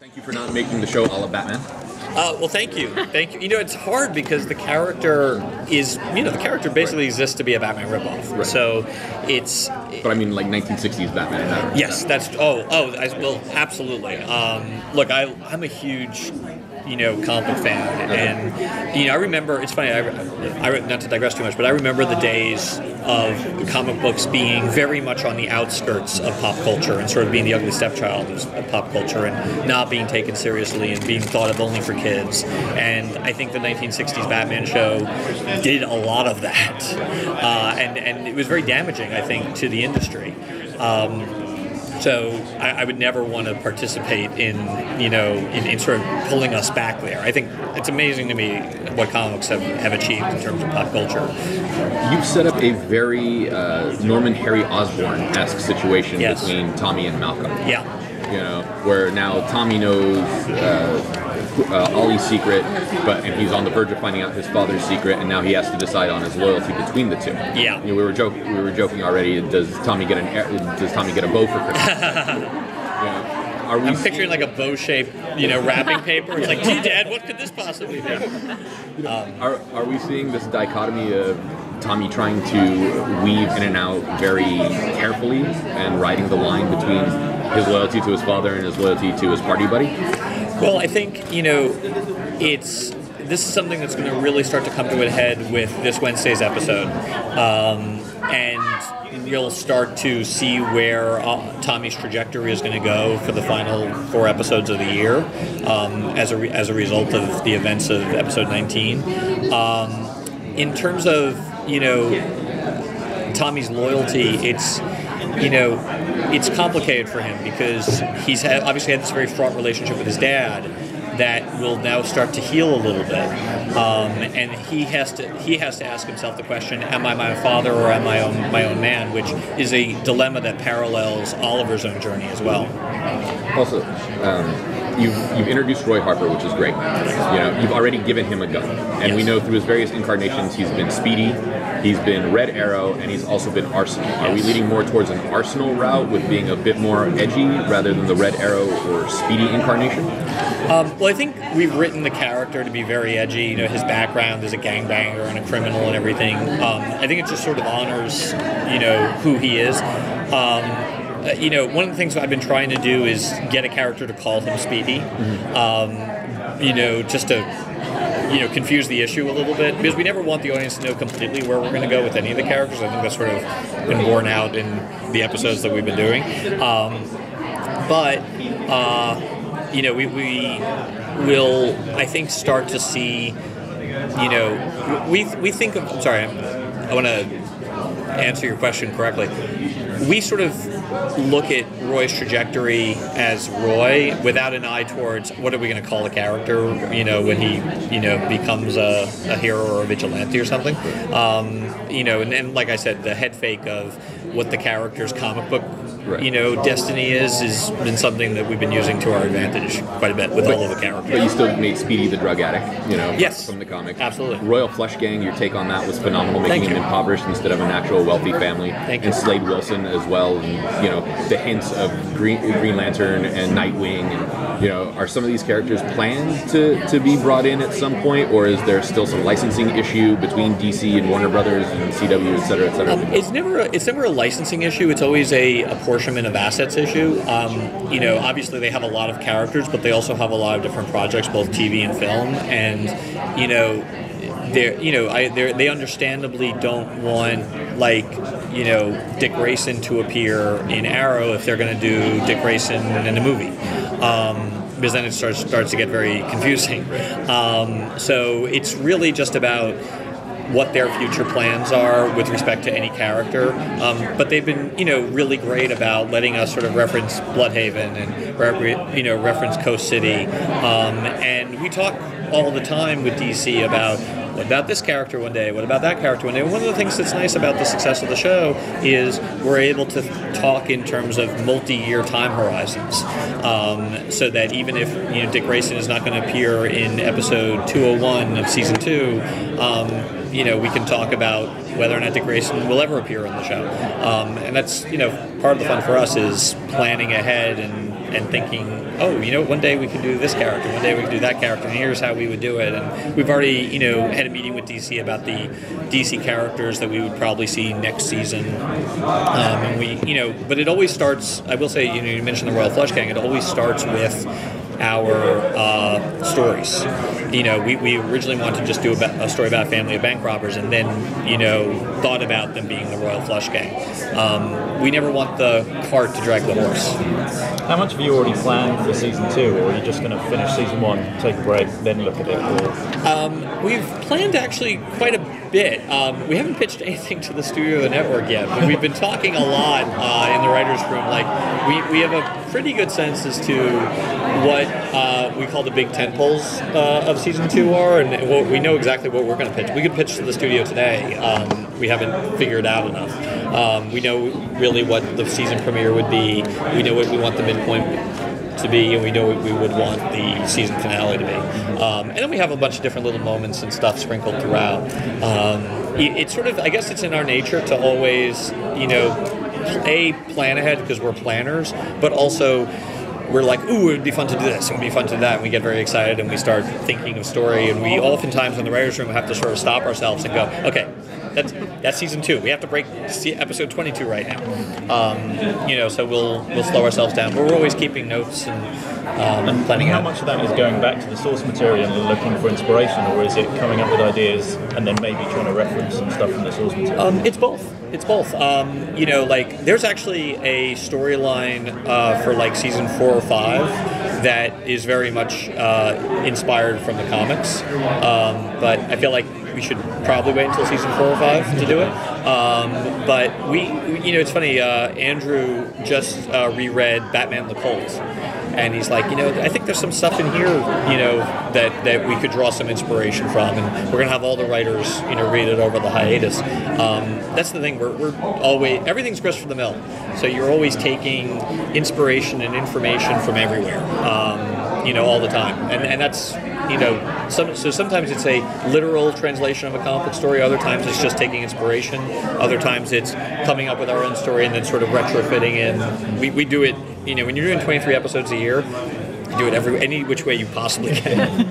Thank you for not making the show all of Batman. Well, thank you. Thank you. You know, it's hard because the character is, the character basically exists to be a Batman ripoff. Right. So it's... But I mean, like 1960s Batman. Yes, that's... well, absolutely. Look, I'm a huge... comic book fan, and I remember. It's funny. I not to digress too much, but I remember the days of comic books being very much on the outskirts of pop culture and sort of being the ugly stepchild of pop culture and not being taken seriously and being thought of only for kids. And I think the 1960s Batman show did a lot of that, and it was very damaging, I think, to the industry. So I would never want to participate in sort of pulling us back there. I think it's amazing to me what comics have achieved in terms of pop culture. You've set up a very Norman Harry Osborn-esque situation between Tommy and Malcolm. Yeah. Where now Tommy knows Ollie's secret, and he's on the verge of finding out his father's secret, and now he has to decide on his loyalty between the two. Yeah. We were joking already. Does Tommy get a bow for Christmas? I'm picturing like a bow-shaped, wrapping paper. It's like, gee, Dad, what could this possibly be? Are we seeing this dichotomy of Tommy trying to weave in and out very carefully and riding the line between his loyalty to his father and his loyalty to his party buddy? Well, I think, this is something that's going to really start to come to a head with this Wednesday's episode. And you'll start to see where Tommy's trajectory is going to go for the final 4 episodes of the year as a result of the events of episode 19. In terms of, Tommy's loyalty, it's complicated for him because he's obviously had this very fraught relationship with his dad that will now start to heal a little bit, and he has to ask himself the question: am I my father or am I my own man? Which is a dilemma that parallels Oliver's own journey as well. Also, you've introduced Roy Harper, which is great. You've already given him a gun, and we know through his various incarnations he's been Speedy, he's been Red Arrow, and he's also been Arsenal. Are we leading more towards an Arsenal route with being a bit more edgy rather than the Red Arrow or Speedy incarnation? Well, I think we've written the character to be very edgy. His background as a gangbanger and a criminal and everything. I think it just sort of honors, who he is. One of the things I've been trying to do is get a character to call him Speedy, just to, confuse the issue a little bit, because we never want the audience to know completely where we're going to go with any of the characters. I think that's sort of been borne out in the episodes that we've been doing. We will, I think, start to see, we think of, I want to answer your question correctly. We sort of look at Roy's trajectory as Roy without an eye towards what are we going to call a character, when he, becomes a hero or a vigilante or something. And like I said, the head fake of what the character's comic book, destiny has been something that we've been using to our advantage quite a bit with all of the characters. But you still made Speedy the drug addict, yes, from the comic. Absolutely. Royal Flush Gang, your take on that was phenomenal, making him impoverished instead of an actual wealthy family. And Slade Wilson as well, and, the hints of Green Lantern and Nightwing, and, are some of these characters planned to be brought in at some point, or is there still some licensing issue between DC and Warner Brothers and CW, et cetera, et cetera? It's never a licensing issue. It's always a apportionment of assets issue. Obviously they have a lot of characters, but they also have a lot of different projects, both TV and film, and they understandandly don't want Dick Grayson to appear in Arrow if they're going to do Dick Grayson in a movie. Because then it starts to get very confusing. So it's really just about what their future plans are with respect to any character. But they've been, really great about letting us sort of reference Bloodhaven and, reference Coast City. And we talk all the time with DC about what about this character one day, what about that character one day. One of the things that's nice about the success of the show is we're able to talk in terms of multi-year time horizons, so that even if Dick Grayson is not going to appear in episode 201 of season 2, we can talk about whether or not Dick Grayson will ever appear on the show. And that's, part of the fun for us is planning ahead and and thinking, oh, one day we could do this character, one day we could do that character, and here's how we would do it. And we've already, had a meeting with DC about the DC characters that we would probably see next season. And we, but it always starts, I will say, you mentioned the Royal Flush Gang, it always starts with our stories. We originally wanted to just do a story about a family of bank robbers, and then, thought about them being the Royal Flush Gang. We never want the cart to drag the horse. How much have you already planned for season 2, or are you just going to finish season 1, take a break, then look at it? Or? We've planned actually quite a bit. We haven't pitched anything to the studio or the network yet, but we've been talking a lot in the writers' room. Like we have a pretty good sense as to what we call the big tentpoles of season 2 are, and we know exactly what we're going to pitch. We could pitch to the studio today. We haven't figured out enough. We know really what the season premiere would be. We know what we want the midpoint to be, and we know what we would want the season finale to be. And then we have a bunch of different little moments and stuff sprinkled throughout. It's sort of, I guess it's in our nature to always, plan ahead because we're planners, but also we're like, ooh, it would be fun to do this, it would be fun to do that, and we get very excited and we start thinking of story, and we oftentimes in the writers' room have to sort of stop ourselves and go, okay, that's season 2. We have to break episode 22 right now. So we'll slow ourselves down. But we're always keeping notes and planning how out. Much of that is going back to the source material and looking for inspiration, or is it coming up with ideas and then maybe trying to reference some stuff from the source material? It's both. It's both. There's actually a storyline for like season 4 or 5 that is very much inspired from the comics. But I feel like we should probably wait until season 4 or 5 to do it. But we it's funny. Andrew just reread Batman the Cult, and he's like, I think there's some stuff in here, that we could draw some inspiration from, and we're gonna have all the writers, read it over the hiatus. That's the thing. We're always, everything's grist from the mill, so you're always taking inspiration and information from everywhere, all the time, and that's. So sometimes it's a literal translation of a comic book story. Other times it's just taking inspiration. Other times it's coming up with our own story and then sort of retrofitting in. We do it, when you're doing 23 episodes a year, you do it any which way you possibly can.